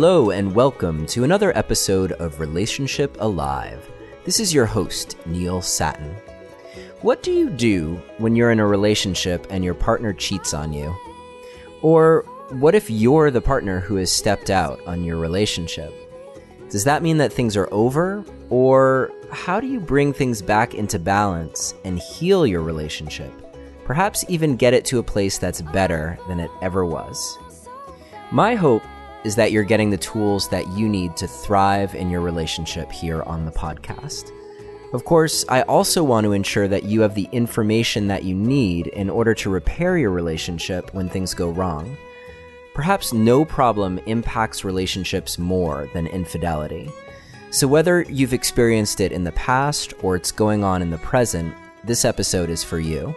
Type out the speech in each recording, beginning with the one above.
Hello and welcome to another episode of Relationship Alive. This is your host, Neil Sattin. What do you do when you're in a relationship and your partner cheats on you? Or what if you're the partner who has stepped out on your relationship? Does that mean that things are over? Or how do you bring things back into balance and heal your relationship? Perhaps even get it to a place that's better than it ever was. My hope is that you're getting the tools that you need to thrive in your relationship here on the podcast. Of course, I also want to ensure that you have the information that you need in order to repair your relationship when things go wrong. Perhaps no problem impacts relationships more than infidelity. So whether you've experienced it in the past or it's going on in the present, this episode is for you.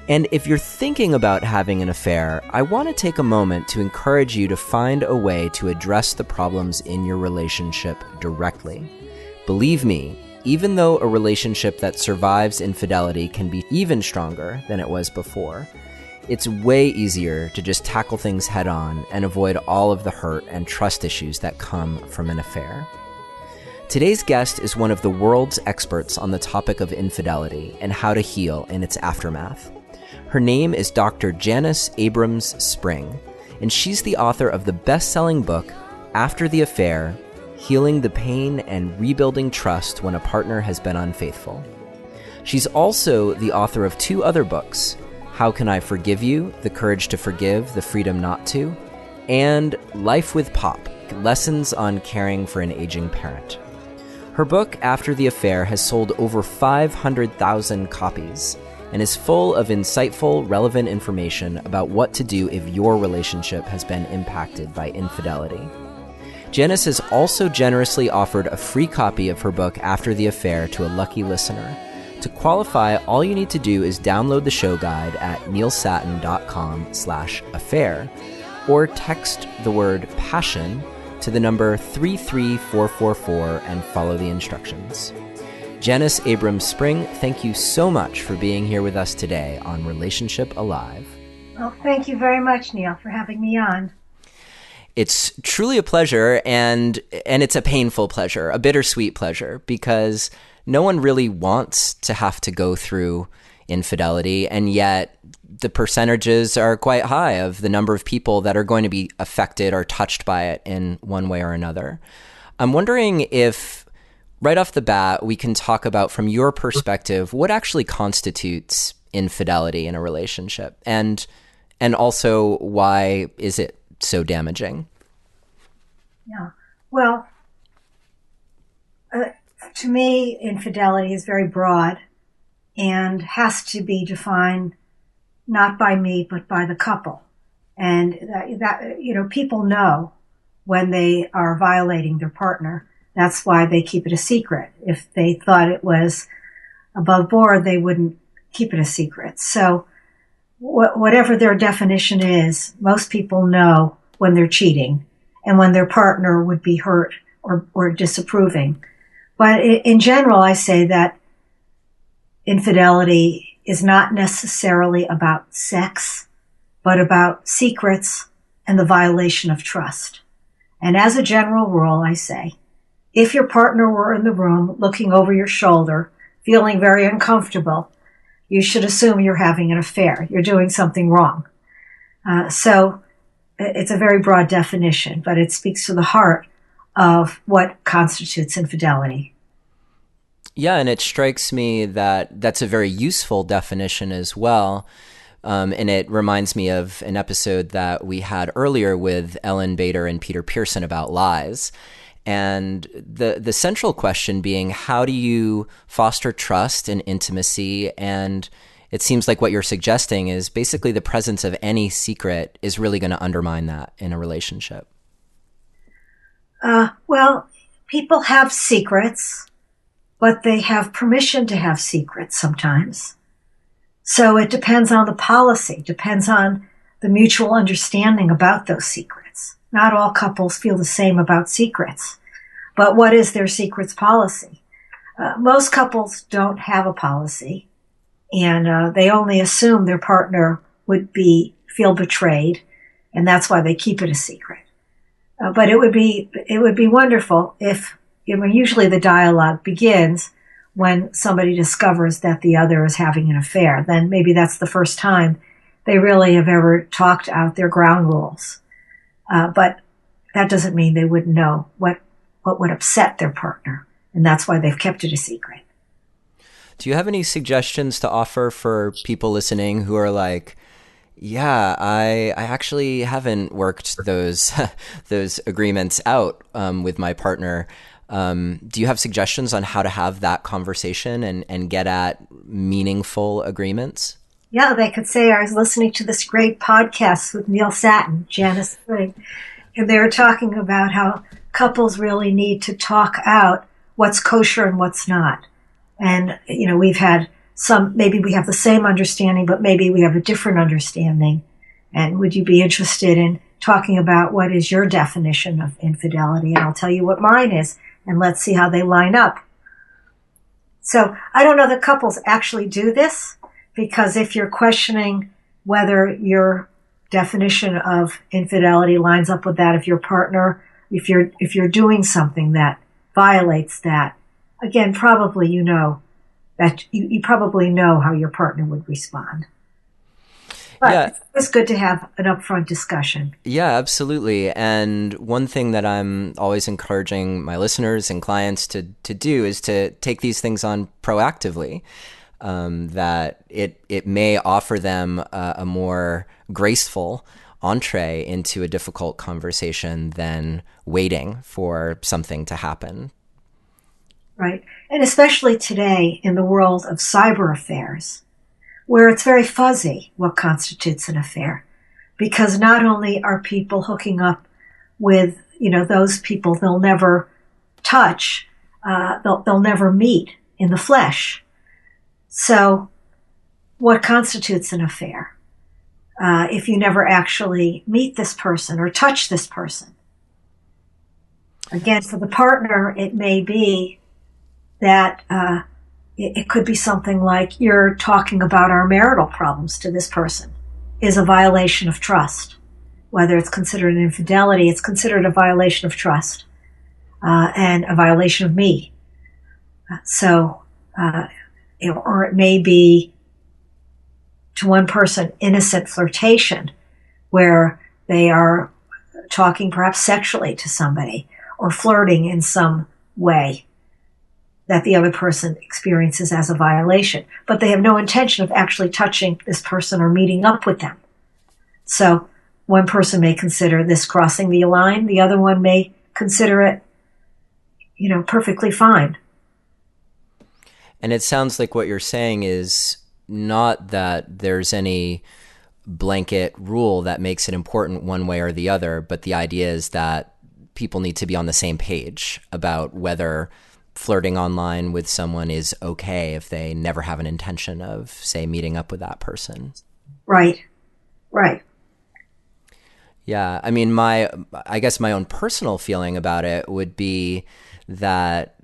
And if you're thinking about having an affair, I want to take a moment to encourage you to find a way to address the problems in your relationship directly. Believe me, even though a relationship that survives infidelity can be even stronger than it was before, it's way easier to just tackle things head on and avoid all of the hurt and trust issues that come from an affair. Today's guest is one of the world's experts on the topic of infidelity and how to heal in its aftermath. Her name is Dr. Janis Abrahms Spring, and she's the author of the best-selling book, After the Affair, Healing the Pain and Rebuilding Trust When a Partner Has Been Unfaithful. She's also the author of two other books, How Can I Forgive You? The Courage to Forgive, the Freedom Not to, and Life with Pop, Lessons on Caring for an Aging Parent. Her book, After the Affair, has sold over 500,000 copies, and is full of insightful, relevant information about what to do if your relationship has been impacted by infidelity. Janis has also generously offered a free copy of her book After the Affair to a lucky listener. To qualify, all you need to do is download the show guide at neilsattin.com/affair or text the word passion to the number 33444 and follow the instructions. Janis Abrahms Spring, thank you so much for being here with us today on Relationship Alive. Well, thank you very much, Neil, for having me on. It's truly a pleasure, and it's a painful pleasure, a bittersweet pleasure, because no one really wants to have to go through infidelity, and yet the percentages are quite high of the number of people that are going to be affected or touched by it in one way or another. I'm wondering if right off the bat, we can talk about, from your perspective, what actually constitutes infidelity in a relationship, and also why is it so damaging? Yeah. Well, to me, infidelity is very broad and has to be defined not by me, but by the couple. And that people know when they are violating their partner. That's why they keep it a secret. If they thought it was above board, they wouldn't keep it a secret. So whatever their definition is, most people know when they're cheating and when their partner would be hurt or disapproving. But in general, I say that infidelity is not necessarily about sex, but about secrets and the violation of trust. And as a general rule, I say, if your partner were in the room looking over your shoulder, feeling very uncomfortable, you should assume you're having an affair. You're doing something wrong. So it's a very broad definition, but it speaks to the heart of what constitutes infidelity. Yeah, and it strikes me that that's a very useful definition as well. And it reminds me of an episode that we had earlier with Ellen Bader and Peter Pearson about lies. And the central question being, how do you foster trust and intimacy? And it seems like what you're suggesting is basically the presence of any secret is really going to undermine that in a relationship. Well, people have secrets, but they have permission to have secrets sometimes. So it depends on the policy, depends on the mutual understanding about those secrets. Not all couples feel the same about secrets. But what is their secrets policy? Most couples don't have a policy, and they only assume their partner would feel betrayed, and that's why they keep it a secret. But it would be wonderful if, usually the dialogue begins when somebody discovers that the other is having an affair. Then maybe that's the first time they really have ever talked out their ground rules. But that doesn't mean they wouldn't know what would upset their partner. And that's why they've kept it a secret. Do you have any suggestions to offer for people listening who are like, yeah, I actually haven't worked those those agreements out with my partner. Do you have suggestions on how to have that conversation and get at meaningful agreements? Yeah, they could say, I was listening to this great podcast with Neil Sattin, Janis Spring, and they were talking about how couples really need to talk out what's kosher and what's not. And, we've had maybe we have the same understanding, but maybe we have a different understanding. And would you be interested in talking about what is your definition of infidelity? And I'll tell you what mine is, and let's see how they line up. So I don't know that couples actually do this, because if you're questioning whether your definition of infidelity lines up with that of your partner, if you're doing something that violates that, again, probably you probably know how your partner would respond. But it's good to have an upfront discussion. Yeah, absolutely. And one thing that I'm always encouraging my listeners and clients to do is to take these things on proactively. That it may offer them a more graceful entree into a difficult conversation than waiting for something to happen. Right. And especially today in the world of cyber affairs, where it's very fuzzy what constitutes an affair, because not only are people hooking up with, those people they'll never touch, they'll never meet in the flesh. So what constitutes an affair? If you never actually meet this person or touch this person. Again, for the partner, it may be that it could be something like, you're talking about our marital problems to this person is a violation of trust. Whether it's considered an infidelity, it's considered a violation of trust and a violation of me. Or it may be, to one person, innocent flirtation, where they are talking perhaps sexually to somebody or flirting in some way that the other person experiences as a violation, but they have no intention of actually touching this person or meeting up with them. So one person may consider this crossing the line, the other one may consider it, perfectly fine. And it sounds like what you're saying is not that there's any blanket rule that makes it important one way or the other, but the idea is that people need to be on the same page about whether flirting online with someone is okay if they never have an intention of, say, meeting up with that person. Right. Yeah. I mean, I guess my own personal feeling about it would be that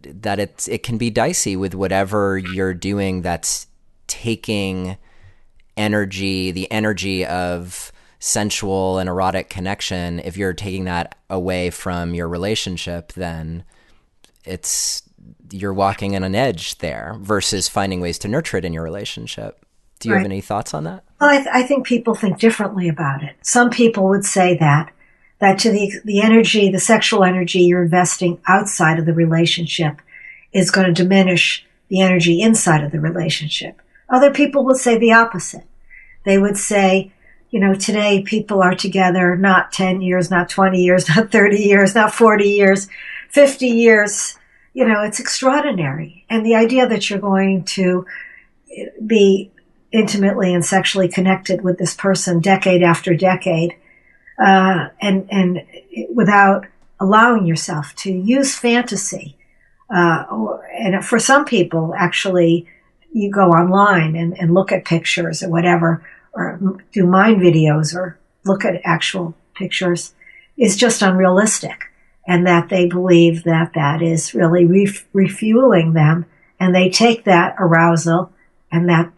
it can be dicey with whatever you're doing that's taking energy, the energy of sensual and erotic connection. If you're taking that away from your relationship, then you're walking on an edge there versus finding ways to nurture it in your relationship. Do you have any thoughts on that? Well, I think people think differently about it. Some people would say that to the energy, the sexual energy you're investing outside of the relationship is going to diminish the energy inside of the relationship. Other people would say the opposite. They would say, today people are together not 10 years, not 20 years, not 30 years, not 40 years, 50 years. It's extraordinary. And the idea that you're going to be intimately and sexually connected with this person decade after decade, and without allowing yourself to use fantasy. And for some people, actually, you go online and look at pictures or whatever, or do mind videos or look at actual pictures, is just unrealistic. And that they believe that is really refueling them. And they take that arousal and that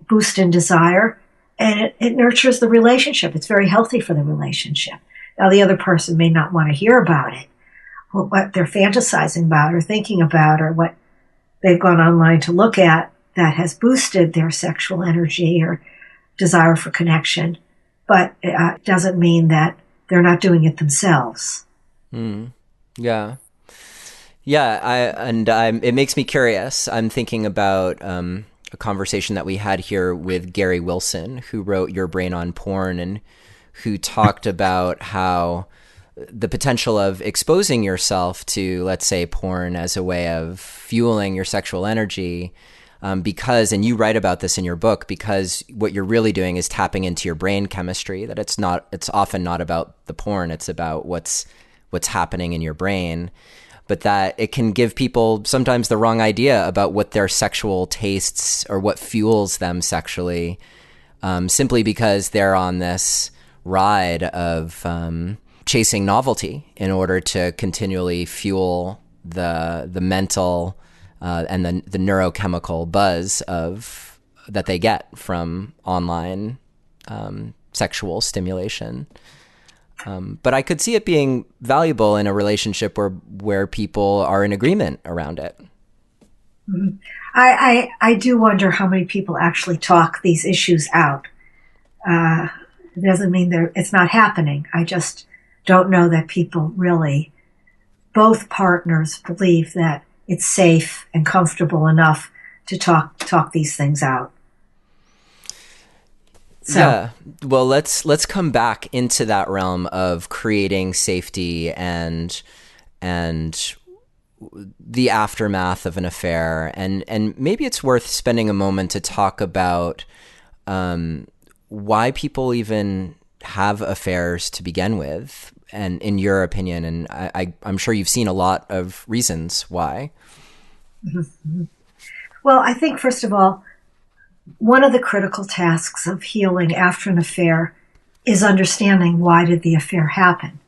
boost in desire, and it nurtures the relationship. It's very healthy for the relationship. Now, the other person may not want to hear about it, or what they're fantasizing about or thinking about, or what they've gone online to look at that has boosted their sexual energy or desire for connection. But it doesn't mean that they're not doing it themselves. Yeah. It makes me curious. I'm thinking about a conversation that we had here with Gary Wilson, who wrote Your Brain on Porn, and who talked about how the potential of exposing yourself to, let's say, porn as a way of fueling your sexual energy, because, and you write about this in your book, because what you're really doing is tapping into your brain chemistry, that it's often not about the porn, it's about what's happening in your brain, but that it can give people sometimes the wrong idea about what their sexual tastes or what fuels them sexually, simply because they're on this ride of chasing novelty in order to continually fuel the mental and the neurochemical buzz that they get from online sexual stimulation. But I could see it being valuable in a relationship where people are in agreement around it. Mm-hmm. I do wonder how many people actually talk these issues out. It doesn't mean it's not happening. I just don't know that people really, both partners, believe that it's safe and comfortable enough to talk these things out. So. Yeah. Well, let's come back into that realm of creating safety and the aftermath of an affair, and maybe it's worth spending a moment to talk about why people even have affairs to begin with, and in your opinion, and I'm sure you've seen a lot of reasons why. Mm-hmm. Well, I think, first of all, one of the critical tasks of healing after an affair is understanding, why did the affair happen?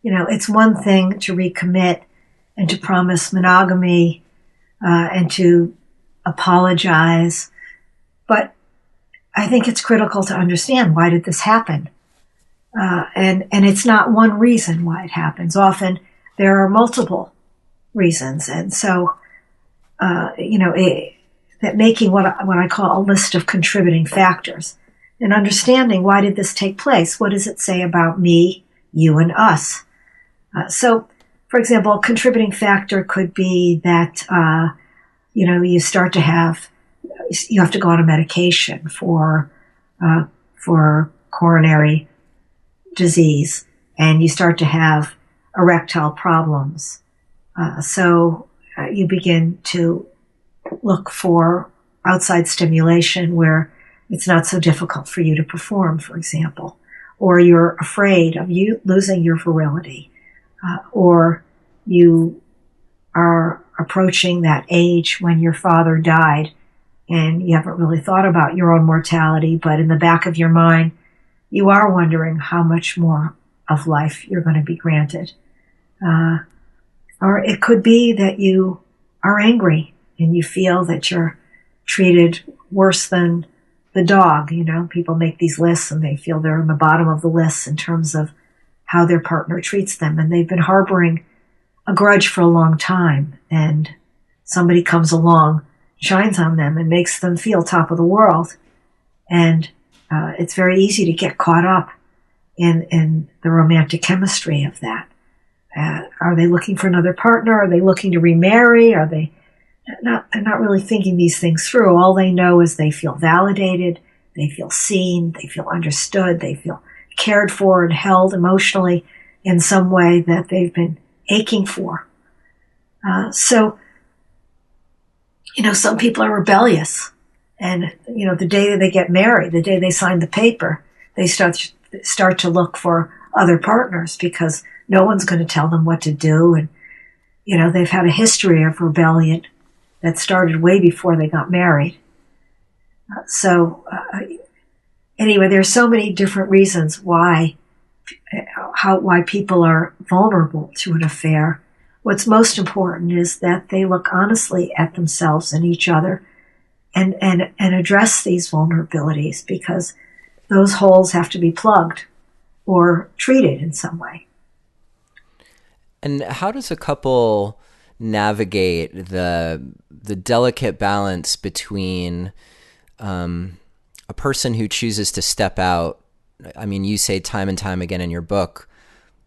It's one thing to recommit and to promise monogamy and to apologize, but I think it's critical to understand, why did this happen? And it's not one reason why it happens. Often there are multiple reasons. And so, that making what I call a list of contributing factors and understanding, why did this take place? What does it say about me, you, and us? So, for example, a contributing factor could be that, you start to you have to go on a medication for coronary disease, and you start to have erectile problems. So you begin to look for outside stimulation where it's not so difficult for you to perform, for example, or you're afraid of you losing your virility, or you are approaching that age when your father died and you haven't really thought about your own mortality, but in the back of your mind, you are wondering how much more of life you're going to be granted. Or it could be that you are angry and you feel that you're treated worse than the dog. People make these lists and they feel they're in the bottom of the list in terms of how their partner treats them. And they've been harboring a grudge for a long time. And somebody comes along, shines on them, and makes them feel top of the world. And it's very easy to get caught up in the romantic chemistry of that. Are they looking for another partner? Are they looking to remarry? Are they not really thinking these things through? All they know is they feel validated, they feel seen, they feel understood, they feel cared for and held emotionally in some way that they've been aching for. So, some people are rebellious. And, the day that they get married, the day they sign the paper, they start to look for other partners because no one's going to tell them what to do. And, they've had a history of rebellion that started way before they got married. Anyway, there's so many different reasons why people are vulnerable to an affair. What's most important is that they look honestly at themselves and each other and address these vulnerabilities, because those holes have to be plugged. or treated in some way. And how does a couple navigate the delicate balance between a person who chooses to step out? I mean, you say time and time again in your book,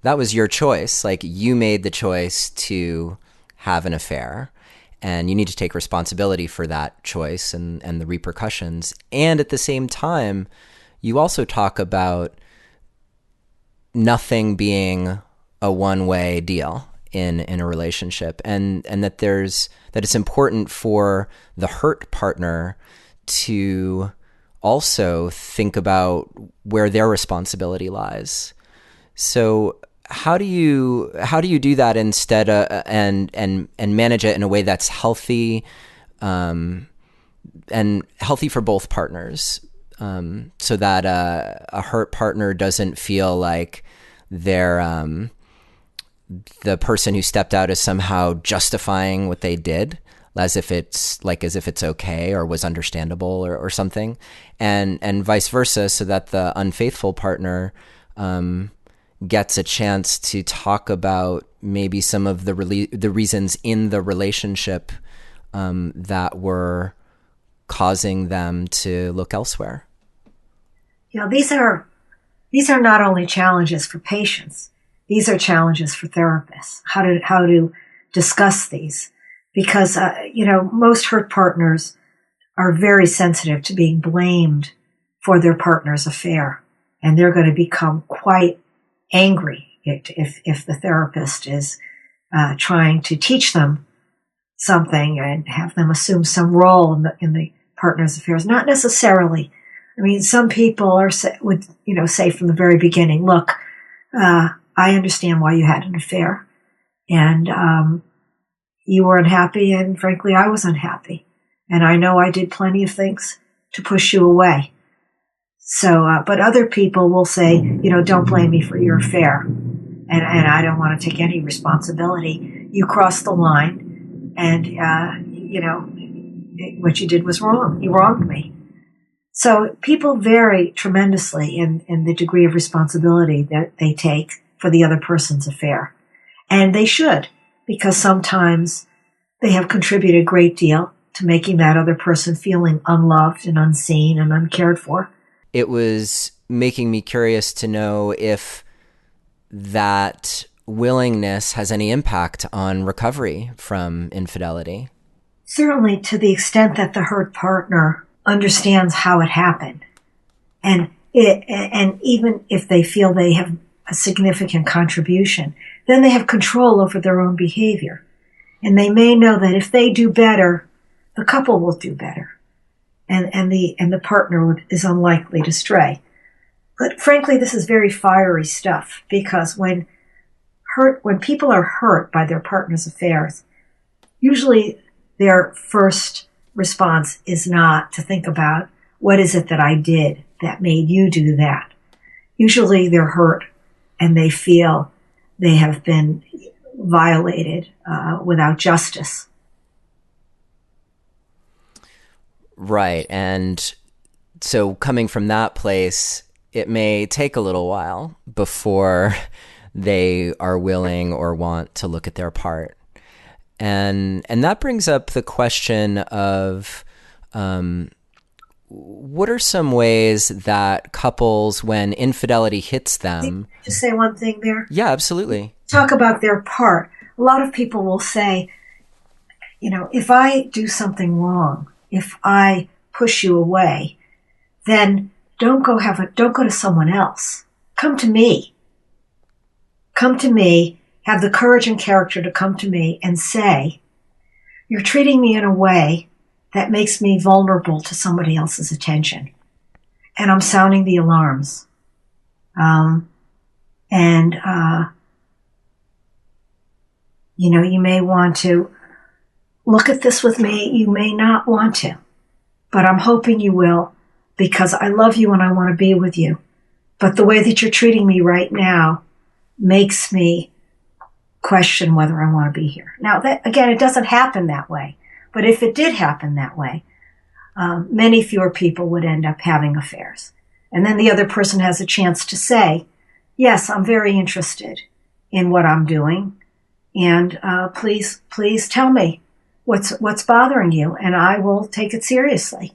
that was your choice. Like, you made the choice to have an affair, and you need to take responsibility for that choice and the repercussions. And at the same time, you also talk about nothing being a one-way deal in a relationship, and that it's important for the hurt partner to also think about where their responsibility lies. So how do you do that instead and manage it in a way that's healthy, and healthy for both partners, so that a hurt partner doesn't feel like they're the person who stepped out is somehow justifying what they did, as if it's okay or was understandable or something, and vice versa, so that the unfaithful partner gets a chance to talk about maybe some of the reasons in the relationship that were causing them to look elsewhere. These are not only challenges for patients. These are challenges for therapists, how to discuss these, because, most hurt partners are very sensitive to being blamed for their partner's affair, and they're going to become quite angry if the therapist is trying to teach them something and have them assume some role in the partner's affairs. Not necessarily. I mean, some people would say from the very beginning, look, I understand why you had an affair, and you were unhappy, and frankly, I was unhappy. And I know I did plenty of things to push you away. So, but other people will say, don't blame me for your affair. And I don't want to take any responsibility. You crossed the line, and, what you did was wrong. You wronged me. So people vary tremendously in the degree of responsibility that they take for the other person's affair. And they should, because sometimes they have contributed a great deal to making that other person feeling unloved and unseen and uncared for. It was making me curious to know if that willingness has any impact on recovery from infidelity. Certainly, to the extent that the hurt partner understands how it happened. And even if they feel they have a significant contribution, then they have control over their own behavior. And they may know that if they do better, the couple will do better. And the partner is unlikely to stray. But frankly, this is very fiery stuff, because when people are hurt by their partner's affairs, usually their first response is not to think about what is it that I did that made you do that. Usually they're hurt and they feel they have been violated without justice. Right. And so coming from that place, it may take a little while before they are willing or want to look at their part. And that brings up the question of what are some ways that couples, when infidelity hits them... Just say one thing there? Yeah, absolutely. Talk about their part. A lot of people will say, if I do something wrong, if I push you away, then don't go to someone else. Come to me. Come to me, have the courage and character to come to me and say, you're treating me in a way that makes me vulnerable to somebody else's attention. And I'm sounding the alarms. You may want to look at this with me. You may not want to, but I'm hoping you will, because I love you and I want to be with you. But the way that you're treating me right now makes me question whether I want to be here. Now, that, again, it doesn't happen that way. But if it did happen that way, many fewer people would end up having affairs. And then the other person has a chance to say, yes, I'm very interested in what I'm doing. And please tell me what's bothering you, and I will take it seriously.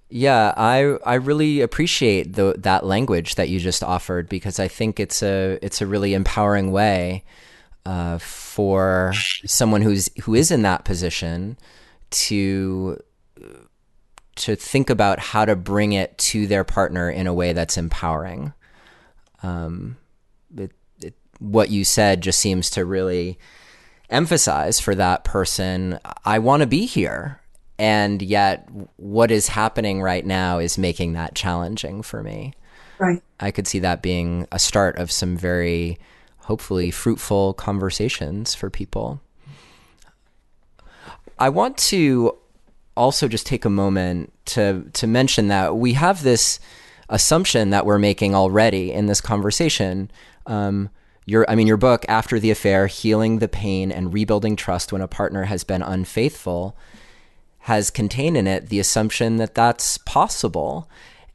Yeah, I really appreciate that language that you just offered, because I think it's a really empowering way for someone who is in that position to think about how to bring it to their partner in a way that's empowering. What you said just seems to really emphasize for that person, I want to be here. And yet what is happening right now is making that challenging for me. Right. I could see that being a start of some very, hopefully, fruitful conversations for people. I want to also just take a moment to mention that we have this assumption that we're making already in this conversation. Your book, After the Affair, Healing the Pain and Rebuilding Trust When a Partner Has Been Unfaithful, has contained in it the assumption that that's possible.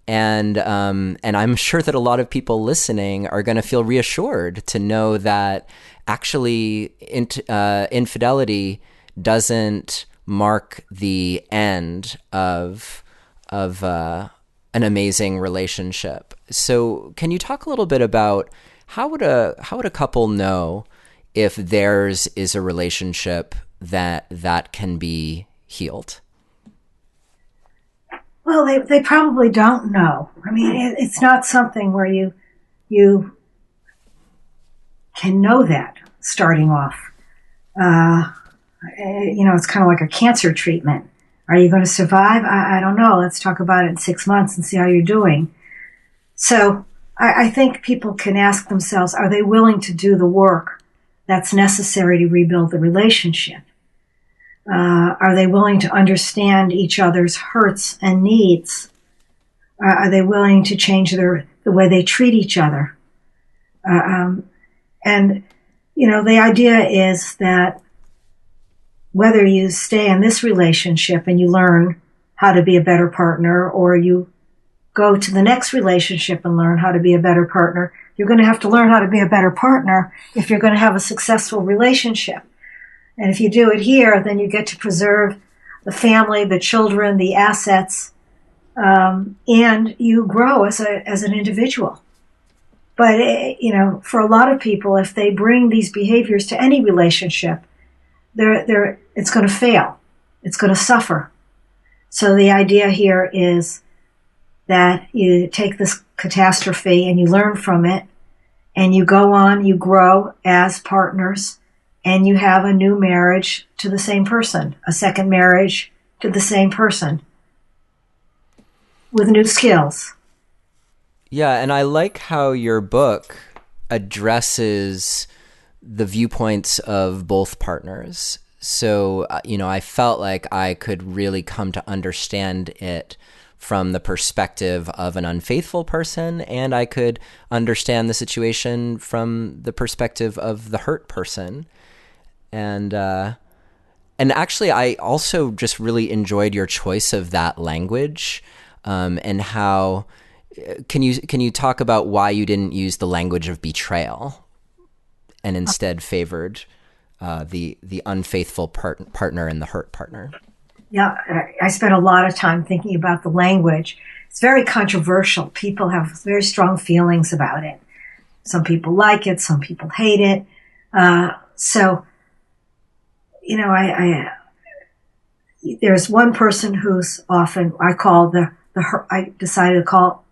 And I'm sure that a lot of people listening are going to feel reassured to know that actually infidelity doesn't mark the end of an amazing relationship. So can you talk a little bit about how would a couple know if theirs is a relationship that can be healed? Well, they probably don't know. I mean, it's not something where you can know that starting off. It's kind of like a cancer treatment. Are you going to survive? I don't know. Let's talk about it in 6 months and see how you're doing. So I think people can ask themselves, are they willing to do the work that's necessary to rebuild the relationship? Are they willing to understand each other's hurts and needs? Are they willing to change the way they treat each other? The idea is that whether you stay in this relationship and you learn how to be a better partner, or you go to the next relationship and learn how to be a better partner, you're going to have to learn how to be a better partner if you're going to have a successful relationship. And if you do it here, then you get to preserve the family, the children, the assets, and you grow as an individual. But, for a lot of people, if they bring these behaviors to any relationship, it's going to fail. It's going to suffer. So the idea here is that you take this catastrophe and you learn from it, and you go on, you grow as partners, and you have a new marriage to the same person, a second marriage to the same person with new skills. Yeah, and I like how your book addresses the viewpoints of both partners. So, I felt like I could really come to understand it from the perspective of an unfaithful person, and I could understand the situation from the perspective of the hurt person. And actually, I also just really enjoyed your choice of that language, and how can you talk about why you didn't use the language of betrayal and instead favored the unfaithful partner and the hurt partner? Yeah, I spent a lot of time thinking about the language. It's very controversial. People have very strong feelings about it. Some people like it, some people hate it. There's one person who's often, I decided to call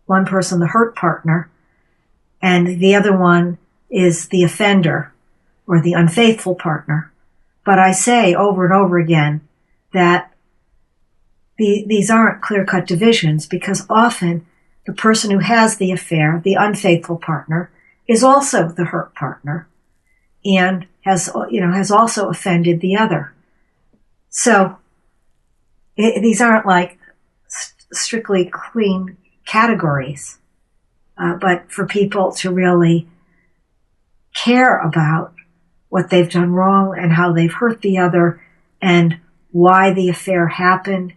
one person the hurt partner, and the other one is the offender or the unfaithful partner. But I say over and over again that these aren't clear-cut divisions, because often the person who has the affair, the unfaithful partner, is also the hurt partner and has also offended the other. So these aren't like strictly clean categories, but for people to really care about what they've done wrong and how they've hurt the other and why the affair happened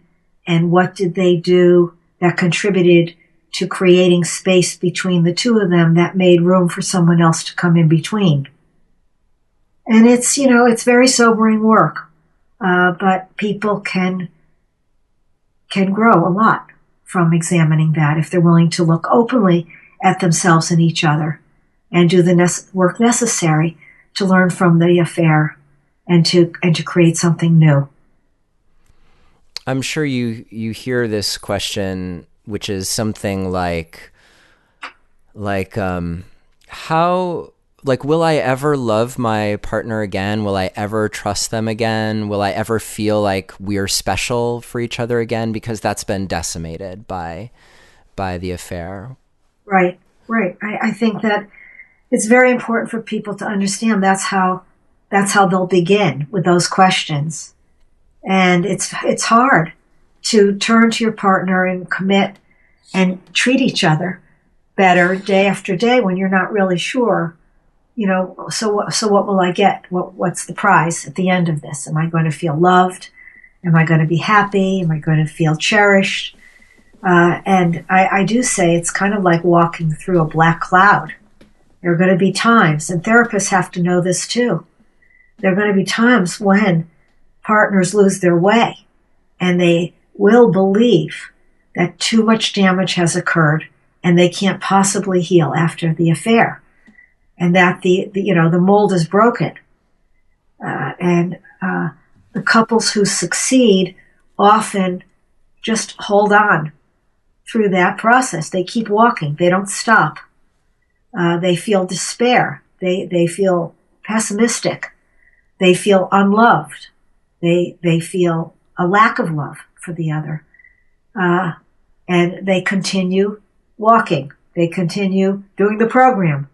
and what did they do that contributed to creating space between the two of them that made room for someone else to come in between. And it's, it's very sobering work, but people can grow a lot from examining that if they're willing to look openly at themselves and each other and do the work necessary to learn from the affair and to create something new. I'm sure you hear this question, which is something like how, will I ever love my partner again? Will I ever trust them again? Will I ever feel like we're special for each other again? Because that's been decimated by the affair. Right. I think that it's very important for people to understand that's how they'll begin with those questions. And it's hard to turn to your partner and commit and treat each other better day after day when you're not really sure. So what will I get? What's the prize at the end of this? Am I going to feel loved? Am I going to be happy? Am I going to feel cherished? And I do say it's kind of like walking through a black cloud. There are going to be times, and therapists have to know this too. There are going to be times when partners lose their way and they will believe that too much damage has occurred and they can't possibly heal after the affair, and that the mold is broken. And the couples who succeed often just hold on through that process. They keep walking. They don't stop. They feel despair. They feel pessimistic. They feel unloved. They feel a lack of love for the other. And they continue walking. They continue doing the program.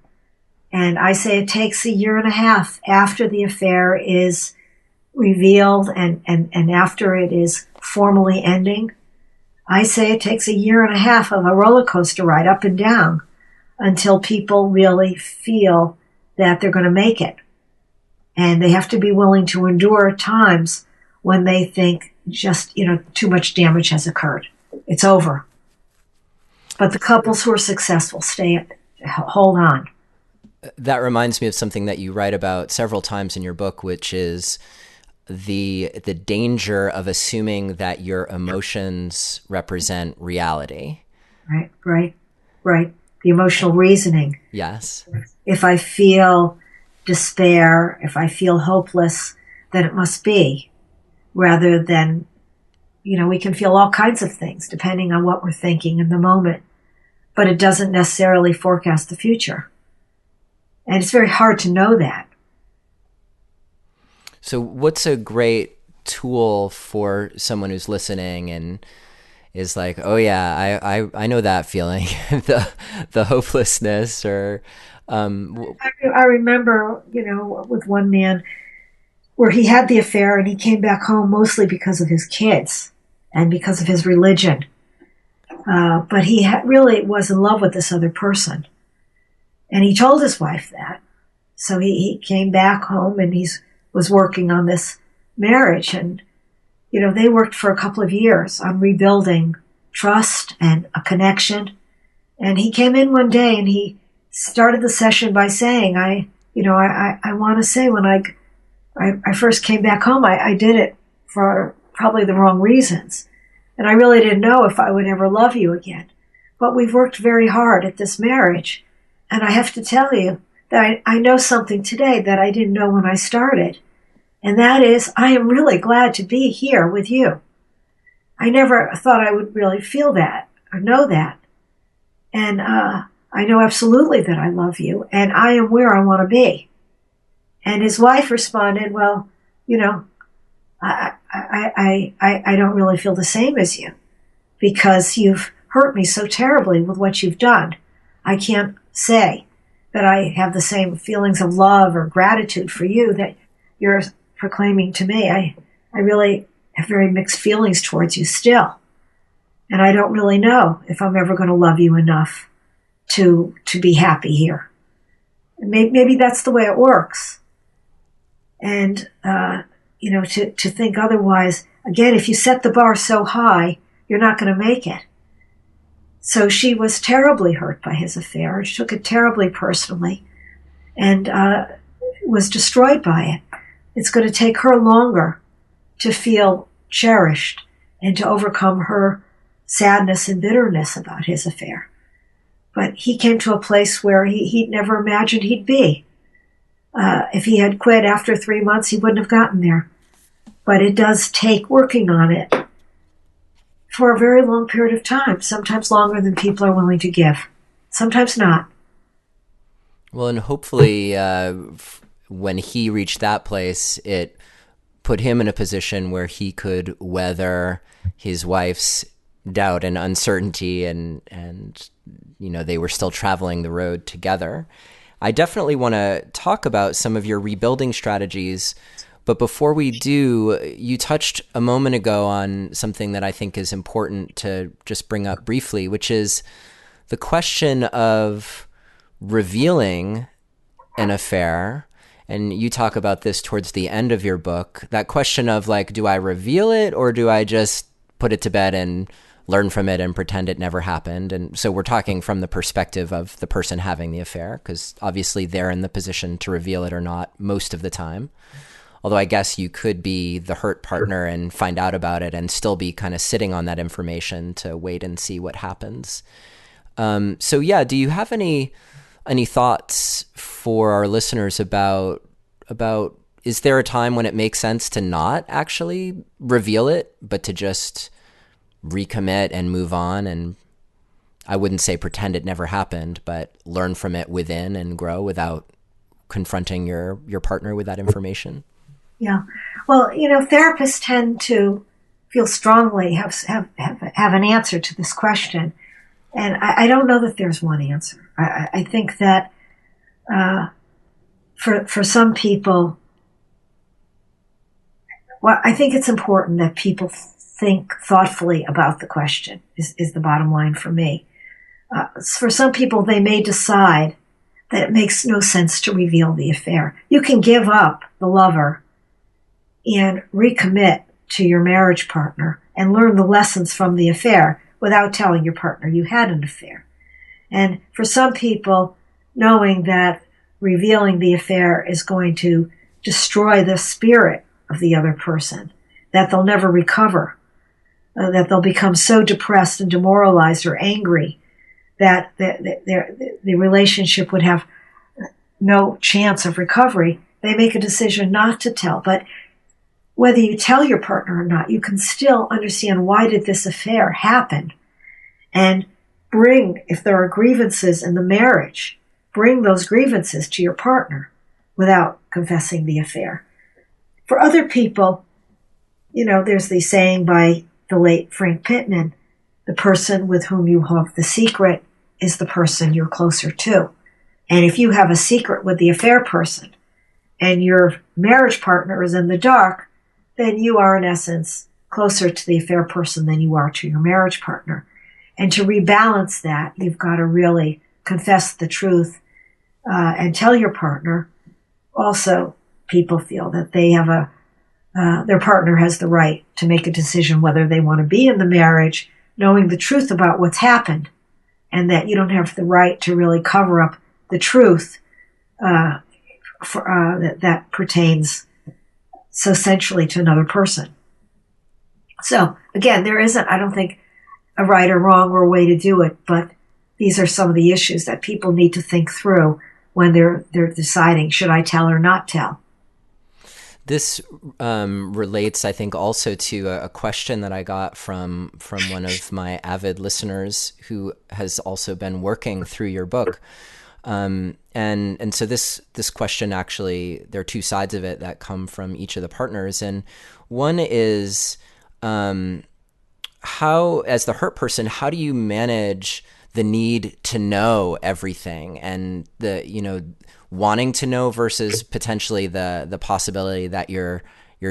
And I say it takes a year and a half after the affair is revealed and after it is formally ending. I say it takes a year and a half of a roller coaster ride up and down until people really feel that they're going to make it. And they have to be willing to endure times when they think just, too much damage has occurred. It's over. But the couples who are successful hold on. That reminds me of something that you write about several times in your book, which is the danger of assuming that your emotions represent reality. Right. The emotional reasoning. Yes. If I feel despair, if I feel hopeless, then it must be. Rather than, we can feel all kinds of things depending on what we're thinking in the moment, but it doesn't necessarily forecast the future. And it's very hard to know that. So what's a great tool for someone who's listening and is like, oh yeah, I know that feeling, the hopelessness, or I remember, with one man where he had the affair and he came back home mostly because of his kids and because of his religion. But he really was in love with this other person. And he told his wife that. So he came back home and he was working on this marriage. And, they worked for a couple of years on rebuilding trust and a connection. And he came in one day and he started the session by saying, I want to say when I first came back home, I did it for probably the wrong reasons. And I really didn't know if I would ever love you again. But we've worked very hard at this marriage. And I have to tell you that I know something today that I didn't know when I started. And that is, I am really glad to be here with you. I never thought I would really feel that or know that. And I know absolutely that I love you and I am where I want to be. And his wife responded, well, I don't really feel the same as you because you've hurt me so terribly with what you've done. I can't say that I have the same feelings of love or gratitude for you that you're proclaiming to me. I really have very mixed feelings towards you still. And I don't really know if I'm ever going to love you enough to be happy here. Maybe that's the way it works. And, to think otherwise, again, if you set the bar so high, you're not going to make it. So she was terribly hurt by his affair. She took it terribly personally and was destroyed by it. It's going to take her longer to feel cherished and to overcome her sadness and bitterness about his affair. But he came to a place where he'd never imagined he'd be. If he had quit after 3 months, he wouldn't have gotten there. But it does take working on it for a very long period of time, sometimes longer than people are willing to give, sometimes not. Well, and hopefully when he reached that place, it put him in a position where he could weather his wife's doubt and uncertainty, and they were still traveling the road together. I definitely want to talk about some of your rebuilding strategies, but before we do, you touched a moment ago on something that I think is important to just bring up briefly, which is the question of revealing an affair. And you talk about this towards the end of your book, that question of like, do I reveal it or do I just put it to bed and learn from it and pretend it never happened? And so we're talking from the perspective of the person having the affair, because obviously they're in the position to reveal it or not most of the time. Although I guess you could be the hurt partner and find out about it and still be kind of sitting on that information to wait and see what happens. So yeah, do you have any thoughts for our listeners about is there a time when it makes sense to not actually reveal it, but to just recommit and move on? And I wouldn't say pretend it never happened, but learn from it within and grow without confronting your partner with that information. Yeah. Well, therapists tend to feel strongly, have an answer to this question. And I don't know that there's one answer. I think that for some people, well, I think it's important that people think thoughtfully about the question, is the bottom line for me. For some people, they may decide that it makes no sense to reveal the affair. You can give up the lover and recommit to your marriage partner and learn the lessons from the affair without telling your partner you had an affair. And for some people, knowing that revealing the affair is going to destroy the spirit of the other person, that they'll never recover, that they'll become so depressed and demoralized or angry that the relationship would have no chance of recovery, they make a decision not to tell. But whether you tell your partner or not, you can still understand, why did this affair happen? And bring, if there are grievances in the marriage, bring those grievances to your partner without confessing the affair. For other people, there's the saying by the late Frank Pittman, the person with whom you have the secret is the person you're closer to. And if you have a secret with the affair person and your marriage partner is in the dark, then you are in essence closer to the affair person than you are to your marriage partner. And to rebalance that, you've got to really confess the truth and tell your partner. Also, people feel that they have their partner has the right to make a decision whether they want to be in the marriage, knowing the truth about what's happened, and that you don't have the right to really cover up the truth that pertains so centrally to another person. So again, there isn't, I don't think, a right or wrong or a way to do it, but these are some of the issues that people need to think through when they're deciding, should I tell or not tell? This relates, I think, also to a question that I got from one of my avid listeners who has also been working through your book. And so this question, actually, there are two sides of it that come from each of the partners. And one is, how, as the hurt person, how do you manage the need to know everything and wanting to know versus potentially the possibility that you're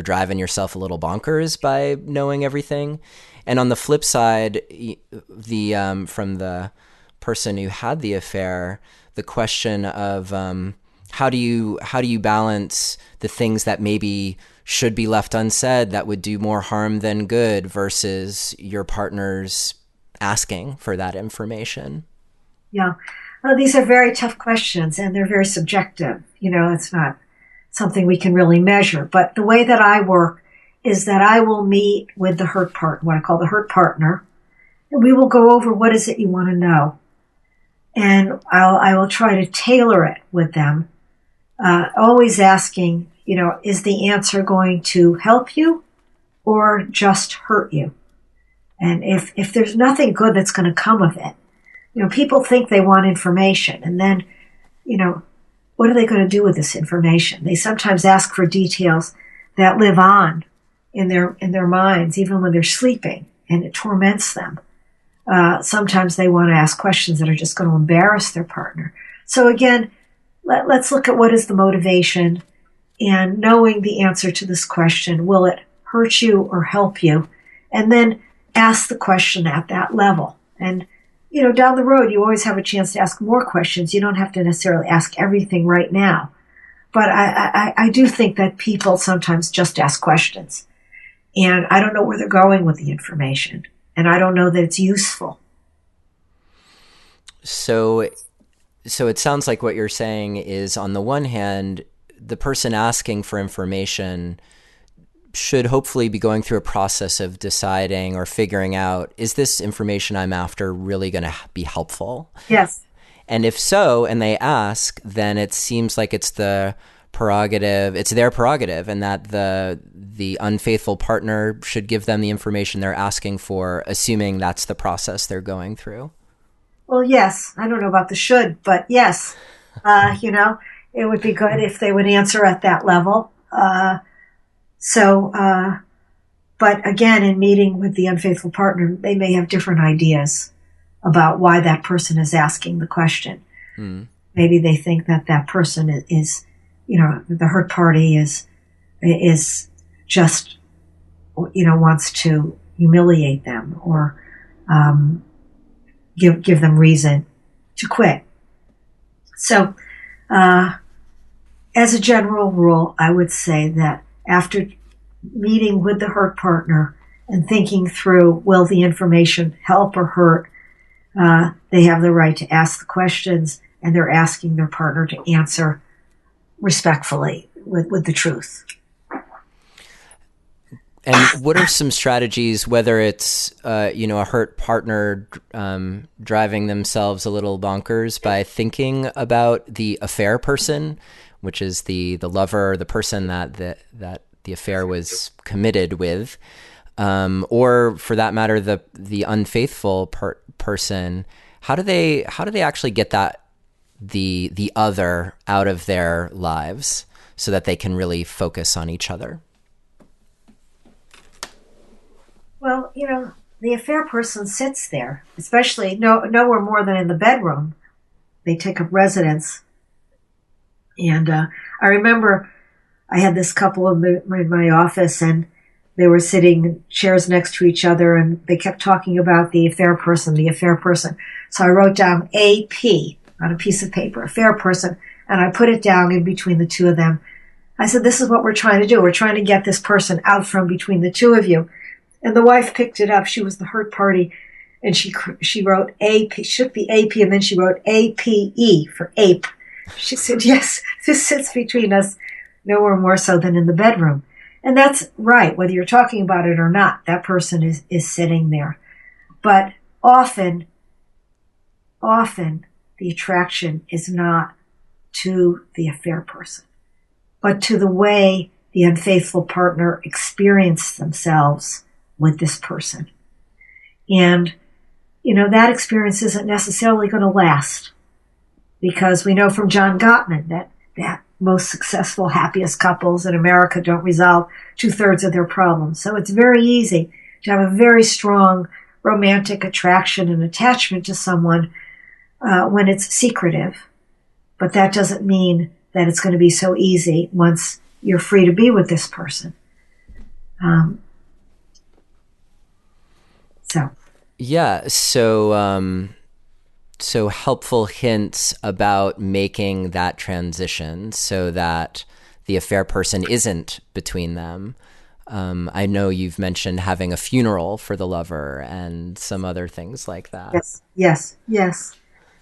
driving yourself a little bonkers by knowing everything? And on the flip side, from the person who had the affair, the question of how do you balance the things that maybe should be left unsaid that would do more harm than good versus your partner's asking for that information? Yeah. Well, these are very tough questions, and they're very subjective. It's not something we can really measure. But the way that I work is that I will meet with the hurt partner, what I call the hurt partner, and we will go over what is it you want to know. And I will try to tailor it with them, always asking, is the answer going to help you or just hurt you? And if there's nothing good that's going to come of it, people think they want information, and then, what are they going to do with this information? They sometimes ask for details that live on in their minds, even when they're sleeping, and it torments them. Sometimes they want to ask questions that are just going to embarrass their partner. So again, let's look at what is the motivation, and knowing the answer to this question, will it hurt you or help you? And then ask the question at that level. And, down the road, you always have a chance to ask more questions. You don't have to necessarily ask everything right now. But I do think that people sometimes just ask questions. And I don't know where they're going with the information. And I don't know that it's useful. So it sounds like what you're saying is, on the one hand, the person asking for information should hopefully be going through a process of deciding or figuring out, is this information I'm after really going to be helpful? Yes. And if so, and they ask, then it seems like it's their prerogative, and that the unfaithful partner should give them the information they're asking for, assuming that's the process they're going through. Well, yes. I don't know about the should, but yes. It would be good if they would answer at that level. But again, in meeting with the unfaithful partner, they may have different ideas about why that person is asking the question. Maybe they think that person is, the hurt party is just, wants to humiliate them or give them reason to quit. So, as a general rule, I would say that after meeting with the hurt partner and thinking through, will the information help or hurt, they have the right to ask the questions, and they're asking their partner to answer respectfully with the truth. And what are some strategies, whether it's, a hurt partner driving themselves a little bonkers by thinking about the affair person, which is the lover, the person that the affair was committed with, or for that matter, the unfaithful person. How do they actually get the other out of their lives so that they can really focus on each other? Well, the affair person sits there, especially nowhere more than in the bedroom. They take up residence. And I remember I had this couple in my office, and they were sitting chairs next to each other, and they kept talking about the affair person. So I wrote down AP on a piece of paper, affair person, and I put it down in between the two of them. I said, this is what we're trying to do. We're trying to get this person out from between the two of you. And the wife picked it up. She was the hurt party, and she wrote AP, shook the AP, and then she wrote APE for ape. She said, yes, this sits between us nowhere more so than in the bedroom. And that's right, whether you're talking about it or not, that person is sitting there. But often the attraction is not to the affair person, but to the way the unfaithful partner experienced themselves with this person. And, that experience isn't necessarily going to last, because we know from John Gottman that most successful, happiest couples in America don't resolve 2/3 of their problems. So it's very easy to have a very strong romantic attraction and attachment to someone when it's secretive. But that doesn't mean that it's going to be so easy once you're free to be with this person. So helpful hints about making that transition so that the affair person isn't between them. I know you've mentioned having a funeral for the lover and some other things like that. Yes.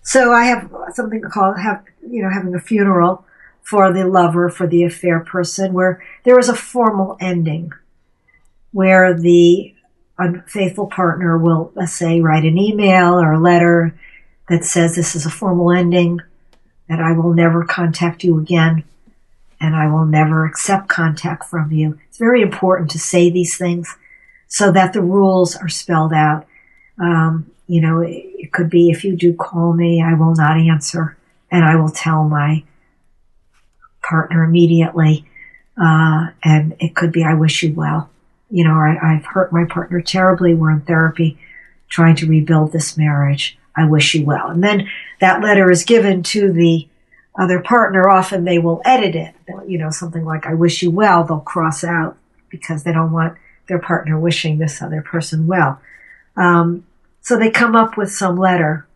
So I have something called having a funeral for the lover, for the affair person, where there is a formal ending, where the unfaithful partner will, let's say, write an email or a letter that says this is a formal ending, that I will never contact you again, and I will never accept contact from you. It's very important to say these things so that the rules are spelled out. It could be, if you do call me, I will not answer, and I will tell my partner immediately. And it could be, I wish you well. Or I've hurt my partner terribly. We're in therapy trying to rebuild this marriage. I wish you well. And then that letter is given to the other partner. Often they will edit it. Something like, I wish you well, they'll cross out because they don't want their partner wishing this other person well. So they come up with some letter.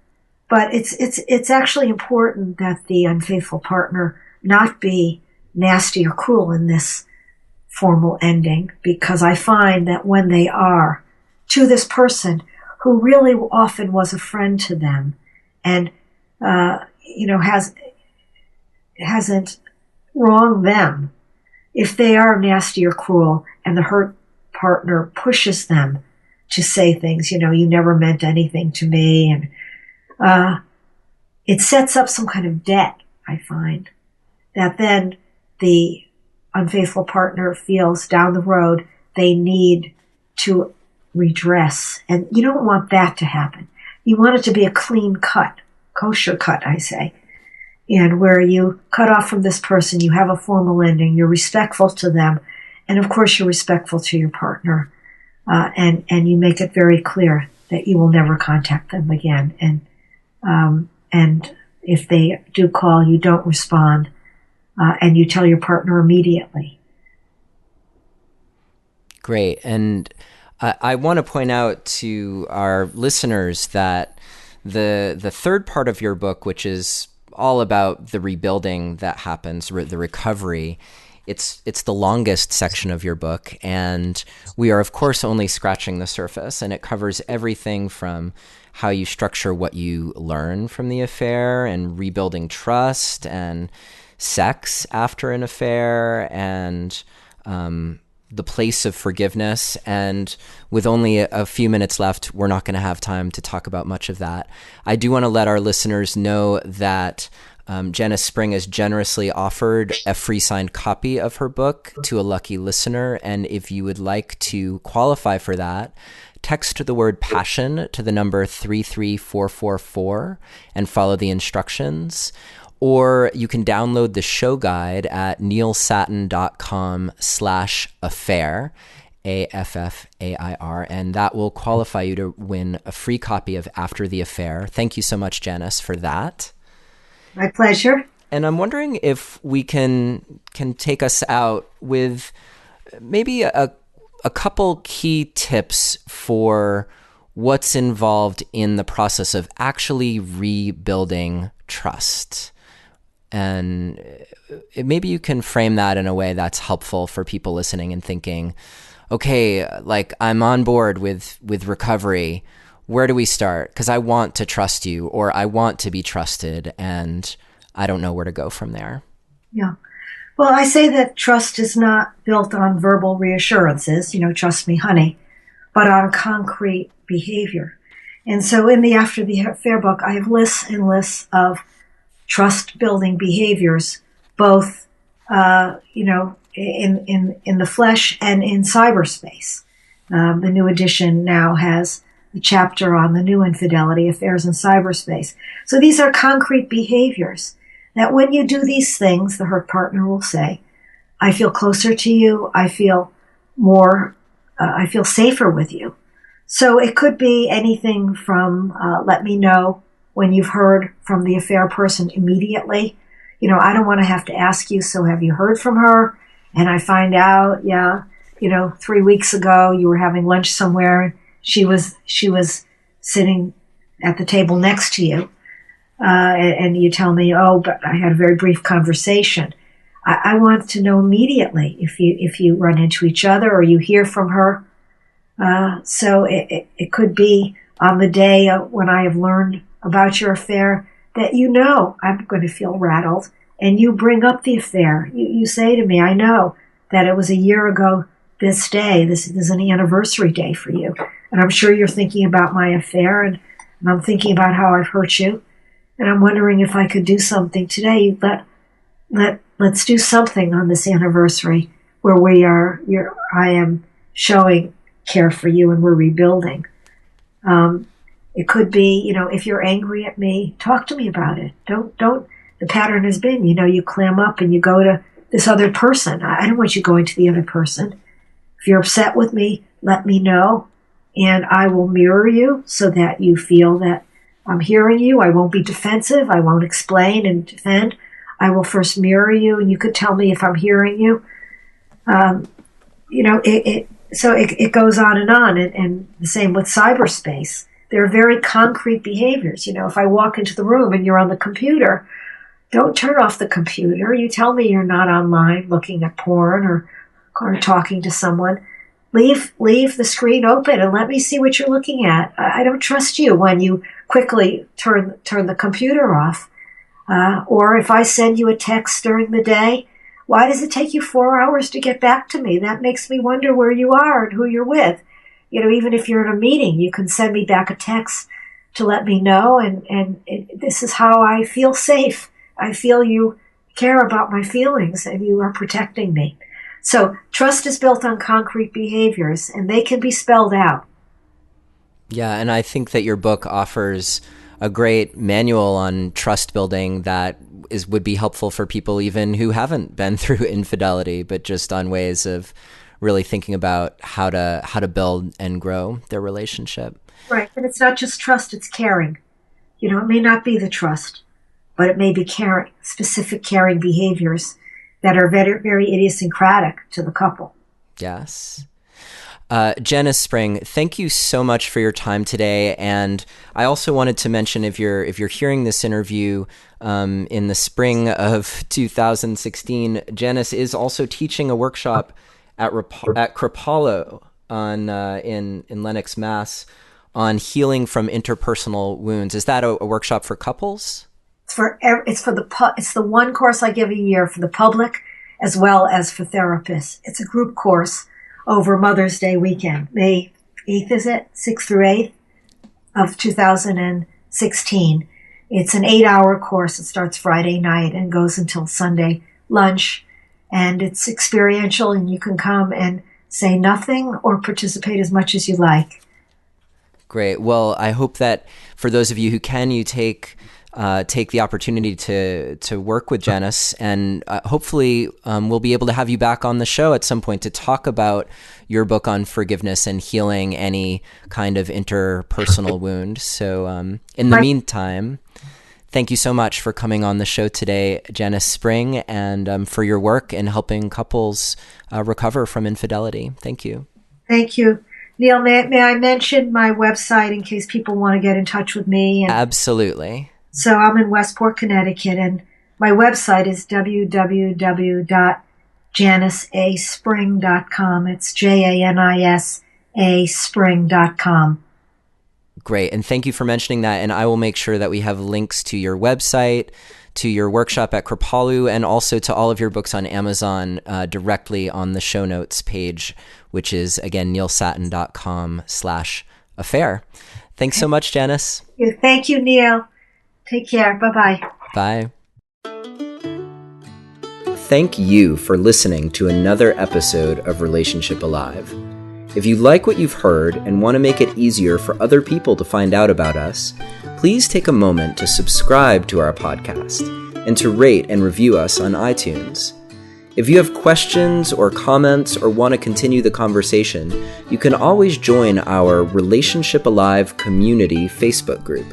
But it's actually important that the unfaithful partner not be nasty or cruel in this formal ending, because I find that when they are to this person who really often was a friend to them and, hasn't wronged them, if they are nasty or cruel and the hurt partner pushes them to say things, you never meant anything to me, and it sets up some kind of debt, I find, that then the unfaithful partner feels down the road they need to redress. And you don't want that to happen. You want it to be a clean cut, kosher cut, I say. And where you cut off from this person, you have a formal ending, you're respectful to them, and of course you're respectful to your partner. And you make it very clear that you will never contact them again. And if they do call, you don't respond. And you tell your partner immediately. Great. And I want to point out to our listeners that the third part of your book, which is all about the rebuilding that happens, the recovery, it's the longest section of your book. And we are, of course, only scratching the surface. And it covers everything from how you structure what you learn from the affair and rebuilding trust and sex after an affair and the place of forgiveness. And with only a few minutes left, we're not going to have time to talk about much of that. I do want to let our listeners know that Janis Spring has generously offered a free signed copy of her book to a lucky listener. And if you would like to qualify for that, text the word passion to the number 33444 and follow the instructions. Or you can download the show guide at neilsattin.com/affair, AFFAIR, and that will qualify you to win a free copy of After the Affair. Thank you so much, Janis, for that. My pleasure. And I'm wondering if we can take us out with maybe a couple key tips for what's involved in the process of actually rebuilding trust. And maybe you can frame that in a way that's helpful for people listening and thinking, okay, like I'm on board with recovery. Where do we start? Because I want to trust you, or I want to be trusted, and I don't know where to go from there. Yeah. Well, I say that trust is not built on verbal reassurances, trust me, honey, but on concrete behavior. And so in the After the Affair book, I have lists and lists of trust-building behaviors, both, in the flesh and in cyberspace. The new edition now has a chapter on the new infidelity, affairs in cyberspace. So these are concrete behaviors that when you do these things, the hurt partner will say, I feel closer to you, I feel safer with you. So it could be anything from, let me know when you've heard from the affair person immediately. I don't want to have to ask you, so have you heard from her? And I find out, 3 weeks ago you were having lunch somewhere. She was sitting at the table next to you. And you tell me, oh, but I had a very brief conversation. I want to know immediately if you run into each other or you hear from her. So it could be on the day when I have learned about your affair that I'm going to feel rattled, and you bring up the affair. You say to me, I know that it was a year ago this day. This is an anniversary day for you. And I'm sure you're thinking about my affair, and I'm thinking about how I've hurt you. And I'm wondering if I could do something today. Let's do something on this anniversary where I am showing care for you and we're rebuilding. It could be, if you're angry at me, talk to me about it. Don't, the pattern has been, you clam up and you go to this other person. I don't want you going to the other person. If you're upset with me, let me know, and I will mirror you so that you feel that I'm hearing you. I won't be defensive. I won't explain and defend. I will first mirror you, and you could tell me if I'm hearing you. So it goes on, and the same with cyberspace. There are very concrete behaviors. If I walk into the room and you're on the computer, don't turn off the computer. You tell me you're not online looking at porn or talking to someone. Leave the screen open and let me see what you're looking at. I don't trust you when you quickly turn the computer off. Or if I send you a text during the day, why does it take you 4 hours to get back to me? That makes me wonder where you are and who you're with. Even if you're in a meeting, you can send me back a text to let me know. And this is how I feel safe. I feel you care about my feelings and you are protecting me. So trust is built on concrete behaviors, and they can be spelled out. Yeah, and I think that your book offers a great manual on trust building that would be helpful for people even who haven't been through infidelity, but just on ways of really thinking about how to build and grow their relationship. Right, and it's not just trust, it's caring. It may not be the trust, but it may be caring, specific caring behaviors that are very, very idiosyncratic to the couple. Yes. Janis Spring, thank you so much for your time today. And I also wanted to mention, if you're hearing this interview in the spring of 2016, Janis is also teaching a workshop at Kripalu in Lenox, Mass, on healing from interpersonal wounds. Is that a workshop for couples? It's the one course I give a year for the public as well as for therapists. It's a group course over Mother's Day weekend, May 8th, is it? 6th through 8th of 2016. It's an 8-hour course. It starts Friday night and goes until Sunday lunch. And it's experiential, and you can come and say nothing or participate as much as you like. Great. Well, I hope that for those of you who can, you take the opportunity to work with Janis, and hopefully we'll be able to have you back on the show at some point to talk about your book on forgiveness and healing any kind of interpersonal wound. So in the meantime, thank you so much for coming on the show today, Janis Spring, and for your work in helping couples recover from infidelity. Thank you. Thank you. Neil, may I mention my website in case people want to get in touch with me? Absolutely. So I'm in Westport, Connecticut, and my website is www.janisaspring.com. It's JANISA spring.com. Great. And thank you for mentioning that. And I will make sure that we have links to your website, to your workshop at Kripalu, and also to all of your books on Amazon directly on the show notes page, which is, again, neilsattin.com/affair. Thanks so much, Janis. Thank you, Neil. Take care. Bye-bye. Bye. Thank you for listening to another episode of Relationship Alive. If you like what you've heard and want to make it easier for other people to find out about us, please take a moment to subscribe to our podcast and to rate and review us on iTunes. If you have questions or comments or want to continue the conversation, you can always join our Relationship Alive community Facebook group.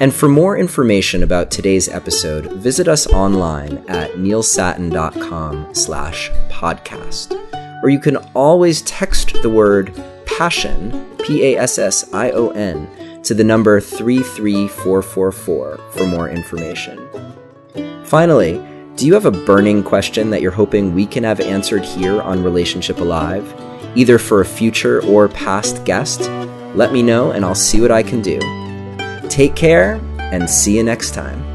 And for more information about today's episode, visit us online at neilsattin.com/podcast. Or you can always text the word PASSION, PASSION, to the number 33444 for more information. Finally, Do you have a burning question that you're hoping we can have answered here on Relationship Alive, either for a future or past guest? Let me know and I'll see what I can do. Take care and see you next time.